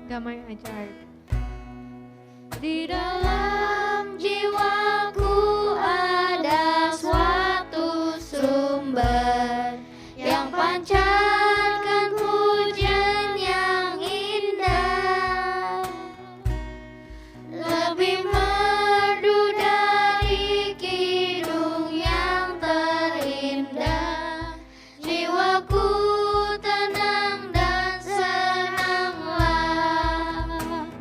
damai ajaib. Di dalam jiwaku ada suatu sumber yang pancarkan pujian yang indah, lebih merdu dari kidung yang terindah. Jiwaku tenang dan senanglah.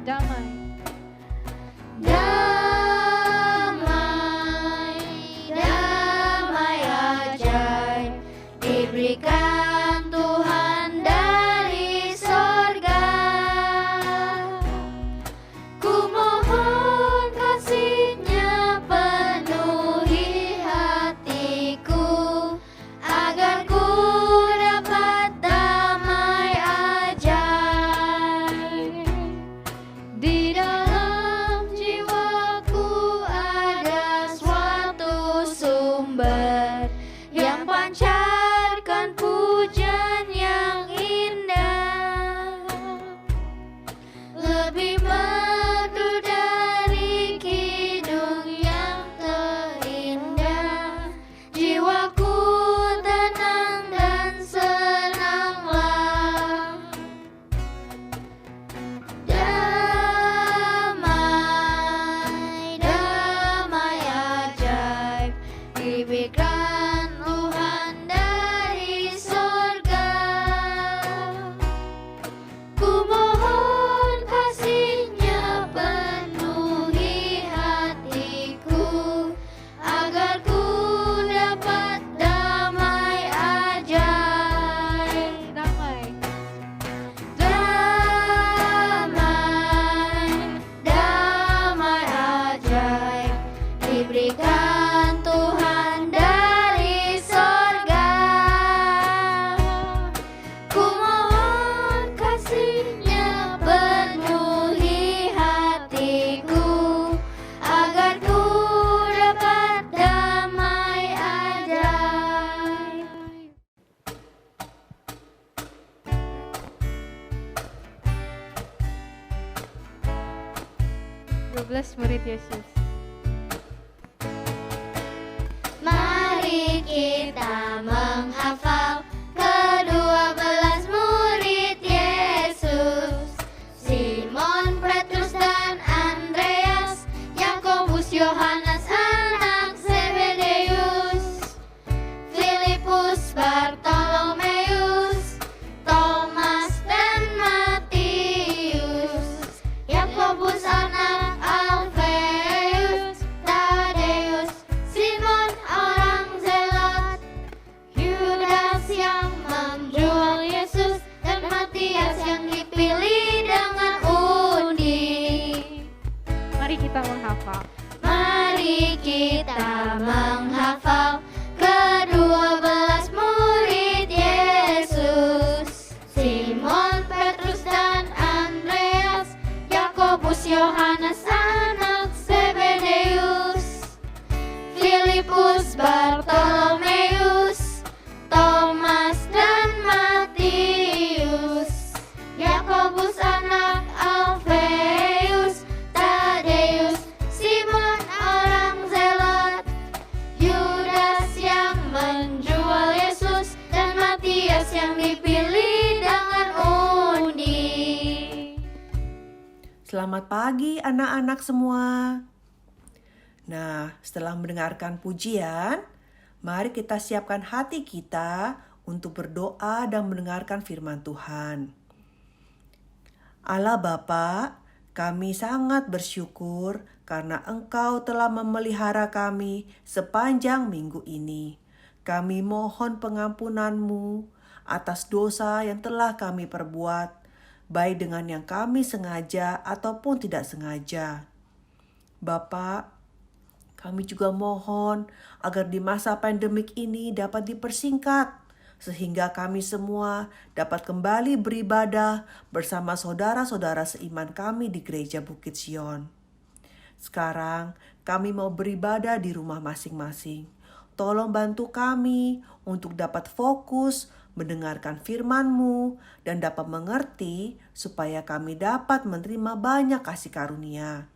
Damai. Damai, damai ajaib diberikan Tuhan dari sorga. Ku mohon kasih-Nya penuhi hatiku, agar ku dapat damai ajaib. Di dalam jiwaku ada suatu sumber yang pancarkan pujian yang indah, lebih merdu dari kidung yang terindah. Jiwaku tenang dan senanglah. Damai, damai ajaib diberikan Tuhan dari sorga. Ku mohon kasih-Nya penuhi hatiku, agar ku dapat damai ajaib. Damai. Damai, damai ajaib diberikan Tuhan dari sorga. Ku mohon kasih-Nya penuhi hatiku, agar ku dapat damai ajaib. 12 murid Yesus. Mari kita menghafal ke-12 murid Yesus, Simon, Petrus dan Andreas, Yakobus, Yohanes anak Zebedeus, Filipus, Bartolomeus, Thomas dan Matius, Yakobus anak Alfeus, Tadeus, Simon orang zealot, Yudas yang menjual Yesus, dan Matias yang dipilih dengan undi. Mari kita menghafal. Mari kita menghafal ke-12 murid Yesus, Simon, Petrus dan Andreas, Yakobus, Yohanes anak Zebedeus, Filipus, Bartolomeus, Thomas dan Matius, Yakobus anak Alfeus, Tadeus, Simon orang zealot, Yudas yang menjual Yesus, dan Matias yang dipilih dengan undi. Selamat pagi anak-anak semua. Nah, setelah mendengarkan pujian, mari kita siapkan hati kita untuk berdoa dan mendengarkan firman Tuhan. Allah Bapa, kami sangat bersyukur karena Engkau telah memelihara kami sepanjang minggu ini. Kami mohon pengampunan-Mu atas dosa yang telah kami perbuat, baik dengan yang kami sengaja ataupun tidak sengaja. Bapa, kami juga mohon agar di masa pandemik ini dapat dipersingkat, sehingga kami semua dapat kembali beribadah bersama saudara-saudara seiman kami di Gereja Bukit Sion. Sekarang kami mau beribadah di rumah masing-masing. Tolong bantu kami untuk dapat fokus mendengarkan firman-Mu, dan dapat mengerti supaya kami dapat menerima banyak kasih karunia.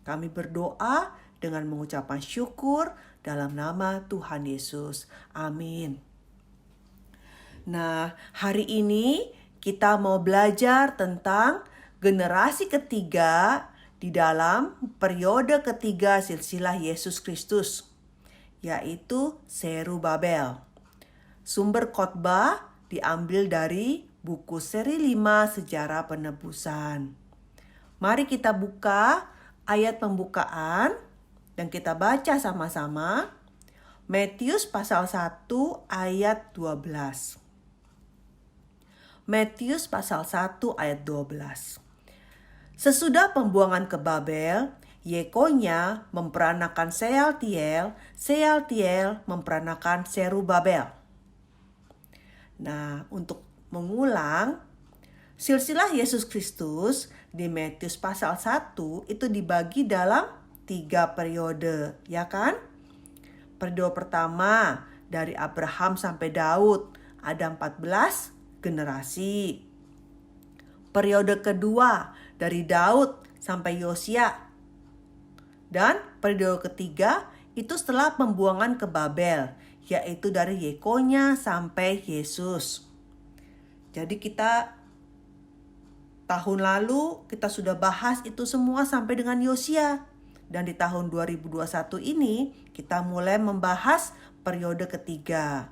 Kami berdoa dengan mengucapkan syukur dalam nama Tuhan Yesus. Amin. Nah, hari ini kita mau belajar tentang generasi ketiga di dalam periode ketiga silsilah Yesus Kristus, yaitu Zerubabel. Sumber khotbah diambil dari buku seri 5 Sejarah Penebusan. Mari kita buka ayat pembukaan dan kita baca sama-sama. Matius pasal 1 ayat 12. Matius pasal 1 ayat 12. Sesudah pembuangan ke Babel, Yekonya memperanakan Sealtiel, Sealtiel memperanakan Zerubabel. Nah, untuk mengulang, silsilah Yesus Kristus di Matius pasal 1 itu dibagi dalam 3 periode, ya kan? Periode pertama dari Abraham sampai Daud ada 14 generasi. Periode kedua dari Daud sampai Yosia. Dan periode ketiga itu setelah pembuangan ke Babel, yaitu dari Yekonya sampai Yesus. Jadi tahun lalu kita sudah bahas itu semua sampai dengan Yosia. Dan di tahun 2021 ini kita mulai membahas periode ketiga.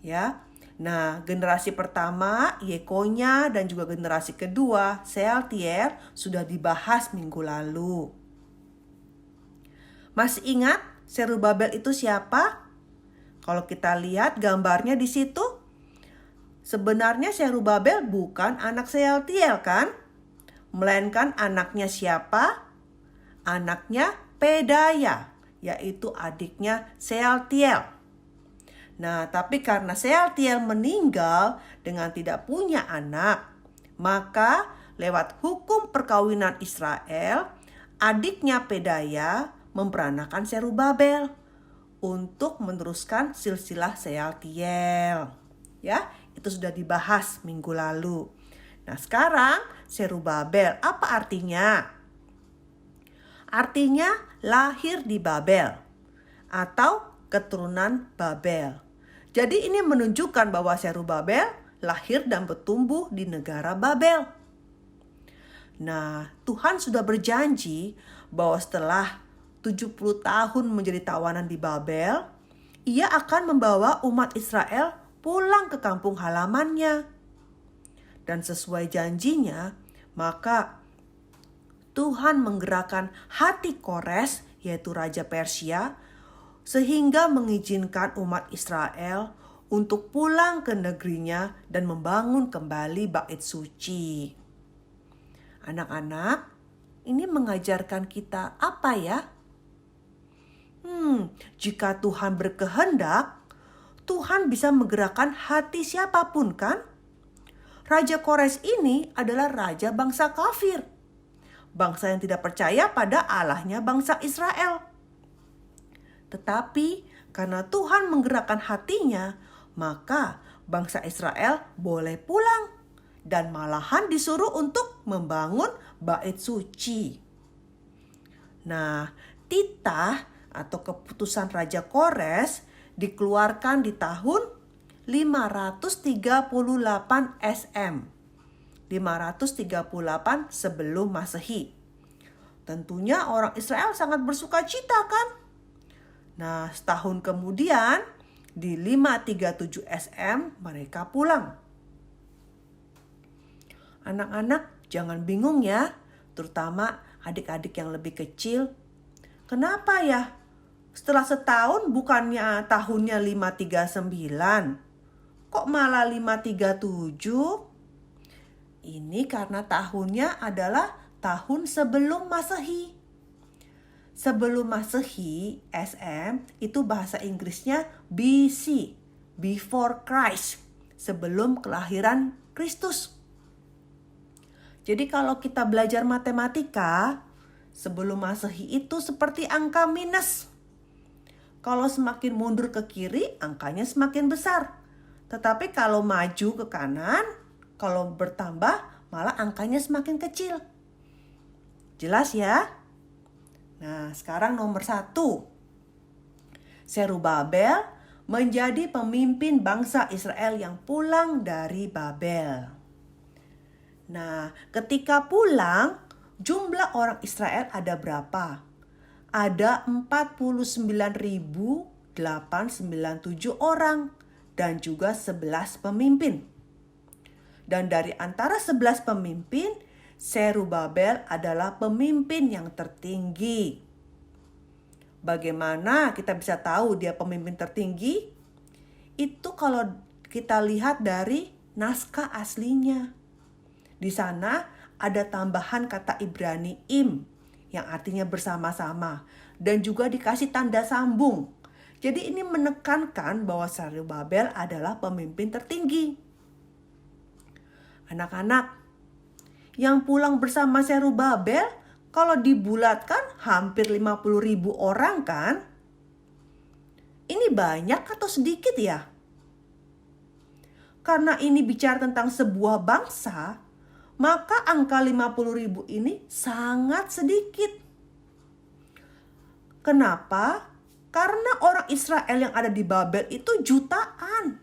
Ya. Nah, generasi pertama Yekonya dan juga generasi kedua Sealtiel sudah dibahas minggu lalu. Masih ingat Zerubabel itu siapa? Kalau kita lihat gambarnya di situ, sebenarnya Zerubabel bukan anak Sealtiel kan? Melainkan anaknya siapa? Anaknya Pedaya, yaitu adiknya Sealtiel. Nah, tapi karena Sealtiel meninggal dengan tidak punya anak, maka lewat hukum perkawinan Israel, adiknya Pedaya memperanakan Zerubabel untuk meneruskan silsilah Sealtiel. Ya, itu sudah dibahas minggu lalu. Nah, sekarang Zerubabel apa artinya? Artinya lahir di Babel atau keturunan Babel. Jadi ini menunjukkan bahwa Zerubabel lahir dan bertumbuh di negara Babel. Nah, Tuhan sudah berjanji bahwa setelah 70 tahun menjadi tawanan di Babel, Ia akan membawa umat Israel pulang ke kampung halamannya. Dan sesuai janjinya, maka Tuhan menggerakkan hati Kores, yaitu Raja Persia, sehingga mengizinkan umat Israel untuk pulang ke negerinya dan membangun kembali bait suci. Anak-anak, ini mengajarkan kita apa ya? Jika Tuhan berkehendak, Tuhan bisa menggerakkan hati siapapun kan? Raja Kores ini adalah raja bangsa kafir. Bangsa yang tidak percaya pada Allahnya bangsa Israel. Tetapi karena Tuhan menggerakkan hatinya, maka bangsa Israel boleh pulang dan malahan disuruh untuk membangun bait suci. Nah, titah atau keputusan Raja Kores dikeluarkan di tahun 538 SM. 538 sebelum Masehi. Tentunya orang Israel sangat bersuka cita kan? Nah, setahun kemudian di 537 SM mereka pulang. Anak-anak jangan bingung ya, terutama adik-adik yang lebih kecil. Kenapa ya? Setelah setahun bukannya tahunnya 539, kok malah 537? Ini karena tahunnya adalah tahun sebelum Masehi. Sebelum Masehi, SM, itu bahasa Inggrisnya BC, before Christ, sebelum kelahiran Kristus. Jadi kalau kita belajar matematika, sebelum Masehi itu seperti angka minus. Kalau semakin mundur ke kiri, angkanya semakin besar. Tetapi kalau maju ke kanan, kalau bertambah malah angkanya semakin kecil. Jelas ya? Nah, sekarang nomor 1. Zerubabel menjadi pemimpin bangsa Israel yang pulang dari Babel. Nah, ketika pulang, jumlah orang Israel ada berapa? Ada 49.897 orang dan juga 11 pemimpin. Dan dari antara 11 pemimpin, Zerubabel adalah pemimpin yang tertinggi. Bagaimana kita bisa tahu dia pemimpin tertinggi? Itu kalau kita lihat dari naskah aslinya. Di sana ada tambahan kata Ibrani im yang artinya bersama-sama dan juga dikasih tanda sambung. Jadi ini menekankan bahwa Zerubabel adalah pemimpin tertinggi. Anak-anak, yang pulang bersama Zerubabel kalau dibulatkan hampir 50.000 orang kan? Ini banyak atau sedikit ya? Karena ini bicara tentang sebuah bangsa, maka angka 50.000 ini sangat sedikit. Kenapa? Karena orang Israel yang ada di Babel itu jutaan.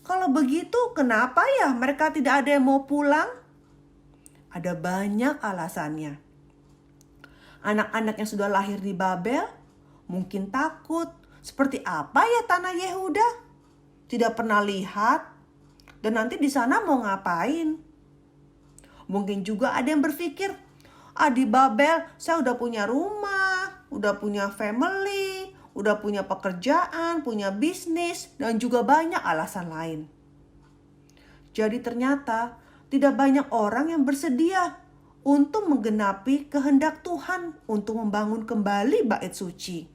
Kalau begitu, kenapa ya mereka tidak ada yang mau pulang? Ada banyak alasannya. Anak-anak yang sudah lahir di Babel mungkin takut. Seperti apa ya tanah Yehuda? Tidak pernah lihat. Dan nanti di sana mau ngapain? Mungkin juga ada yang berpikir, di Babel saya udah punya rumah, udah punya family, udah punya pekerjaan, punya bisnis, dan juga banyak alasan lain. Jadi ternyata tidak banyak orang yang bersedia untuk menggenapi kehendak Tuhan untuk membangun kembali bait suci.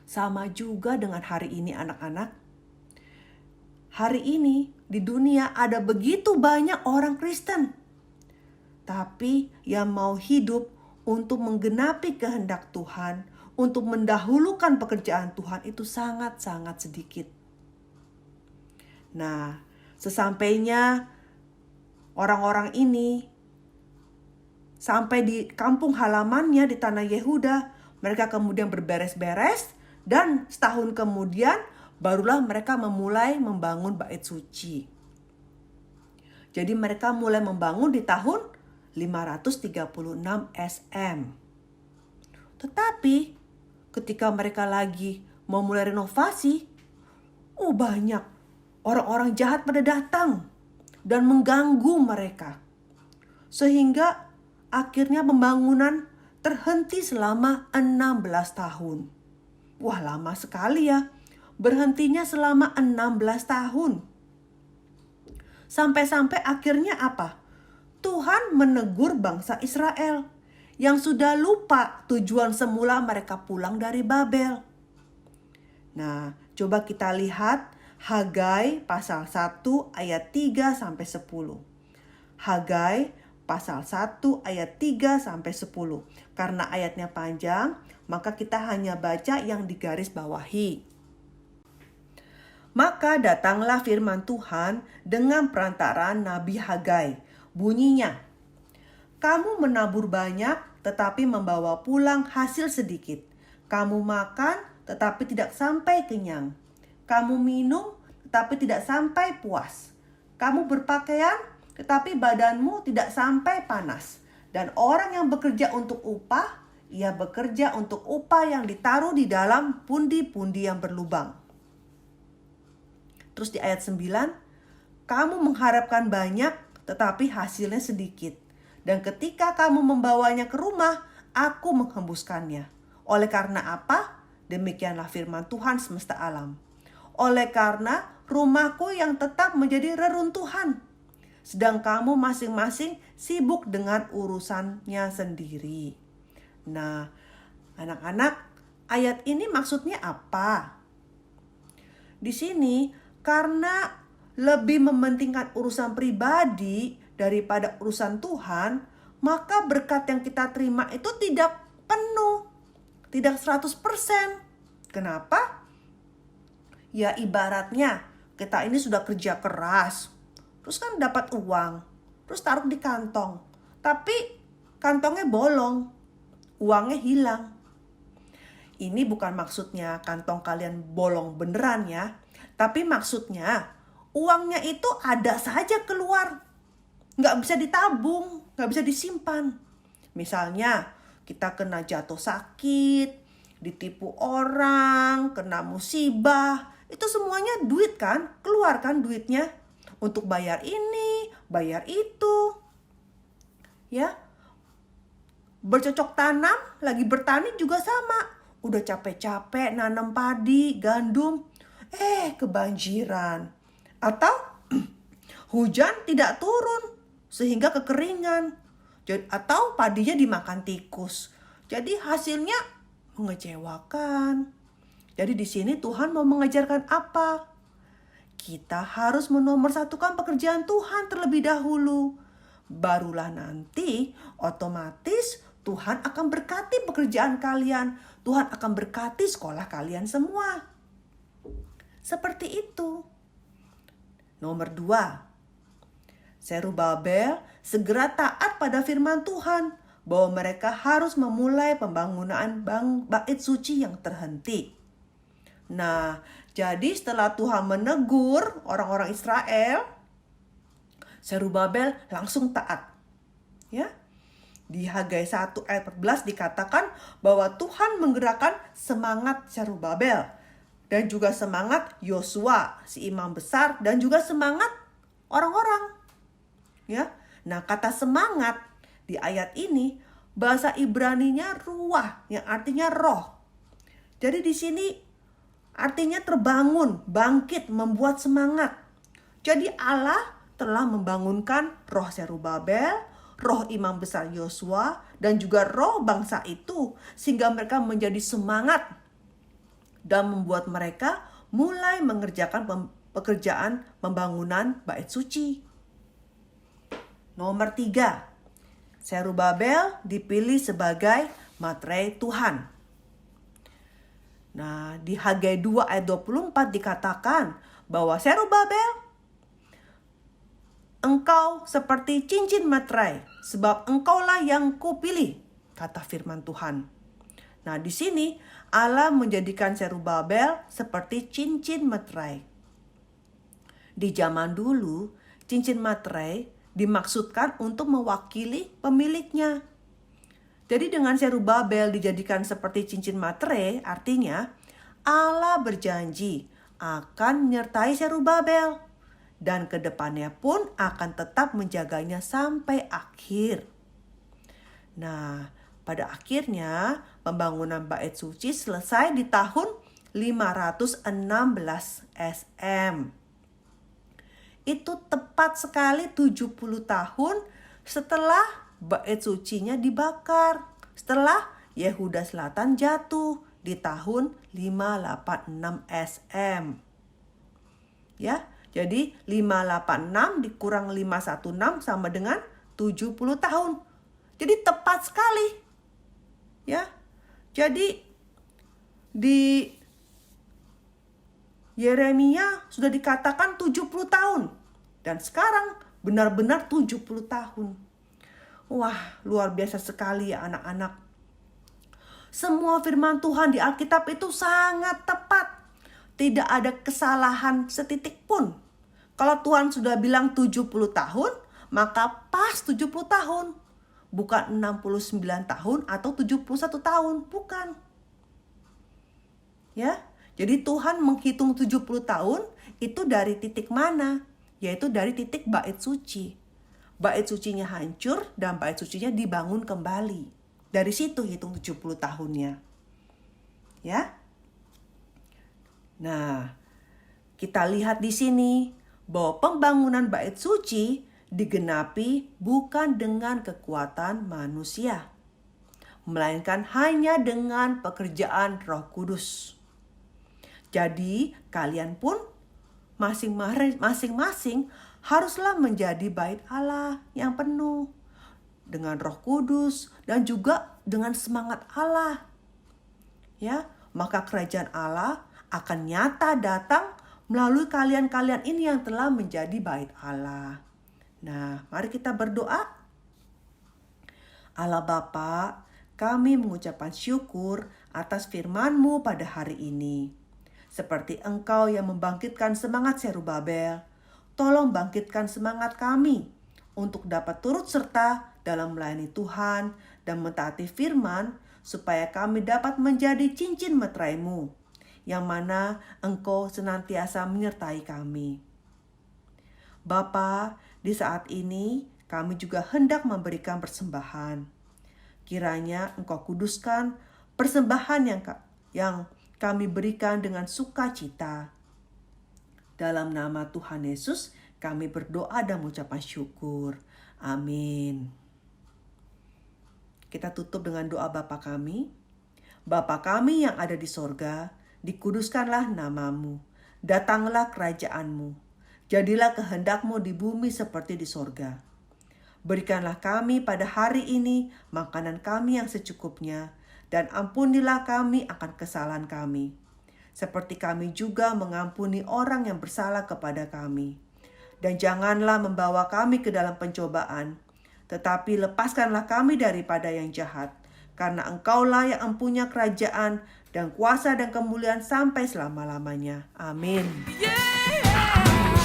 Sama juga dengan hari ini anak-anak. Hari ini di dunia ada begitu banyak orang Kristen. Tapi yang mau hidup untuk menggenapi kehendak Tuhan, untuk mendahulukan pekerjaan Tuhan itu sangat-sangat sedikit. Nah, sesampainya orang-orang ini sampai di kampung halamannya di tanah Yehuda, mereka kemudian berberes-beres dan setahun kemudian barulah mereka memulai membangun bait suci. Jadi mereka mulai membangun di tahun 536 SM. Tetapi ketika mereka lagi mau mulai renovasi, banyak orang-orang jahat pada datang dan mengganggu mereka. Sehingga akhirnya pembangunan terhenti selama 16 tahun. Wah, lama sekali ya. Berhentinya selama 16 tahun. Sampai-sampai akhirnya apa? Tuhan menegur bangsa Israel yang sudah lupa tujuan semula mereka pulang dari Babel. Nah, coba kita lihat Hagai pasal 1 ayat 3 sampai 10. Hagai pasal 1 ayat 3 sampai 10. Karena ayatnya panjang, maka kita hanya baca yang digaris bawahi. Maka datanglah firman Tuhan dengan perantaraan Nabi Hagai. Bunyinya, kamu menabur banyak tetapi membawa pulang hasil sedikit. Kamu makan tetapi tidak sampai kenyang. Kamu minum tetapi tidak sampai puas. Kamu berpakaian tetapi badanmu tidak sampai panas. Dan orang yang bekerja untuk upah, ia bekerja untuk upah yang ditaruh di dalam pundi-pundi yang berlubang. Terus di ayat 9, kamu mengharapkan banyak tetapi hasilnya sedikit. Dan ketika kamu membawanya ke rumah, aku menghembuskannya. Oleh karena apa? Demikianlah firman Tuhan semesta alam. Oleh karena rumahku yang tetap menjadi reruntuhan. Sedang kamu masing-masing sibuk dengan urusannya sendiri. Nah, anak-anak, ayat ini maksudnya apa? Di sini, karena lebih mementingkan urusan pribadi daripada urusan Tuhan, maka berkat yang kita terima itu tidak penuh, tidak 100%. Kenapa? Ya ibaratnya kita ini sudah kerja keras, terus kan dapat uang, terus taruh di kantong. Tapi kantongnya bolong, uangnya hilang. Ini bukan maksudnya kantong kalian bolong beneran ya. Tapi maksudnya uangnya itu ada saja keluar. Nggak bisa ditabung, nggak bisa disimpan. Misalnya kita kena jatuh sakit, ditipu orang, kena musibah. Itu semuanya duit kan, keluar kan duitnya. Untuk bayar ini, bayar itu. Ya, bercocok tanam, lagi bertani juga sama. Udah capek-capek nanam padi, gandum, kebanjiran. Atau hujan tidak turun sehingga kekeringan. Atau padinya dimakan tikus. Jadi hasilnya mengecewakan. Jadi di sini Tuhan mau mengajarkan apa? Kita harus menomorsatukan pekerjaan Tuhan terlebih dahulu. Barulah nanti otomatis Tuhan akan berkati pekerjaan kalian. Tuhan akan berkati sekolah kalian semua. Seperti itu. Nomor 2. Zerubabel segera taat pada firman Tuhan bahwa mereka harus memulai pembangunan bait suci yang terhenti. Nah, jadi setelah Tuhan menegur orang-orang Israel, Zerubabel langsung taat. Ya. Di Hagai 1 ayat 14 dikatakan bahwa Tuhan menggerakkan semangat Zerubabel dan juga semangat Yosua, si imam besar, dan juga semangat orang-orang. Ya. Nah, kata semangat di ayat ini bahasa Ibraninya ruah, yang artinya roh. Jadi di sini artinya terbangun, bangkit, membuat semangat. Jadi Allah telah membangunkan roh Zerubabel, roh imam besar Yosua, dan juga roh bangsa itu. Sehingga mereka menjadi semangat dan membuat mereka mulai mengerjakan pekerjaan pembangunan bait suci. Nomor 3. Zerubabel dipilih sebagai materai Tuhan. Nah, di Hagai 2 ayat 24 dikatakan bahwa Zerubabel, engkau seperti cincin materai, sebab engkaulah yang kupilih, kata firman Tuhan. Nah, di sini Allah menjadikan Zerubabel seperti cincin materai. Di zaman dulu, cincin materai dimaksudkan untuk mewakili pemiliknya. Jadi dengan Zerubabel dijadikan seperti cincin materai, artinya Allah berjanji akan menyertai Zerubabel dan kedepannya pun akan tetap menjaganya sampai akhir. Nah, pada akhirnya pembangunan bait suci selesai di tahun 516 SM. Itu tepat sekali 70 tahun setelah bait sucinya dibakar, setelah Yehuda Selatan jatuh di tahun 586 SM. Ya, jadi 586 dikurang 516 sama dengan 70 tahun. Jadi tepat sekali. Ya. Jadi di Yeremia sudah dikatakan 70 tahun dan sekarang benar-benar 70 tahun. Wah, luar biasa sekali ya anak-anak. Semua firman Tuhan di Alkitab itu sangat tepat. Tidak ada kesalahan setitik pun. Kalau Tuhan sudah bilang 70 tahun, maka pas 70 tahun. Bukan 69 tahun atau 71 tahun, bukan. Ya, jadi Tuhan menghitung 70 tahun itu dari titik mana? Yaitu dari titik bait suci. Bait sucinya hancur dan bait sucinya dibangun kembali. Dari situ hitung 70 tahunnya. Ya. Nah, kita lihat di sini bahwa pembangunan bait suci digenapi bukan dengan kekuatan manusia, melainkan hanya dengan pekerjaan Roh Kudus. Jadi, kalian pun masing-masing haruslah menjadi bait Allah yang penuh dengan Roh Kudus dan juga dengan semangat Allah. Ya, maka kerajaan Allah akan nyata datang melalui kalian-kalian ini yang telah menjadi bait Allah. Nah, mari kita berdoa. Allah Bapa, kami mengucapkan syukur atas firman-Mu pada hari ini. Seperti Engkau yang membangkitkan semangat Zerubabel, tolong bangkitkan semangat kami untuk dapat turut serta dalam melayani Tuhan dan mentaati firman, supaya kami dapat menjadi cincin meterai-Mu, yang mana Engkau senantiasa menyertai kami. Bapa, di saat ini kami juga hendak memberikan persembahan. Kiranya Engkau kuduskan persembahan yang kami berikan dengan sukacita. Dalam nama Tuhan Yesus, kami berdoa dan mengucapkan syukur. Amin. Kita tutup dengan doa Bapa kami. Bapa kami yang ada di sorga, dikuduskanlah namamu. Datanglah kerajaan-Mu. Jadilah kehendak-Mu di bumi seperti di sorga. Berikanlah kami pada hari ini makanan kami yang secukupnya, dan ampunilah kami akan kesalahan kami, seperti kami juga mengampuni orang yang bersalah kepada kami. Dan janganlah membawa kami ke dalam pencobaan, tetapi lepaskanlah kami daripada yang jahat, karena Engkaulah yang empunya kerajaan dan kuasa dan kemuliaan sampai selama-lamanya. Amin. Yeah!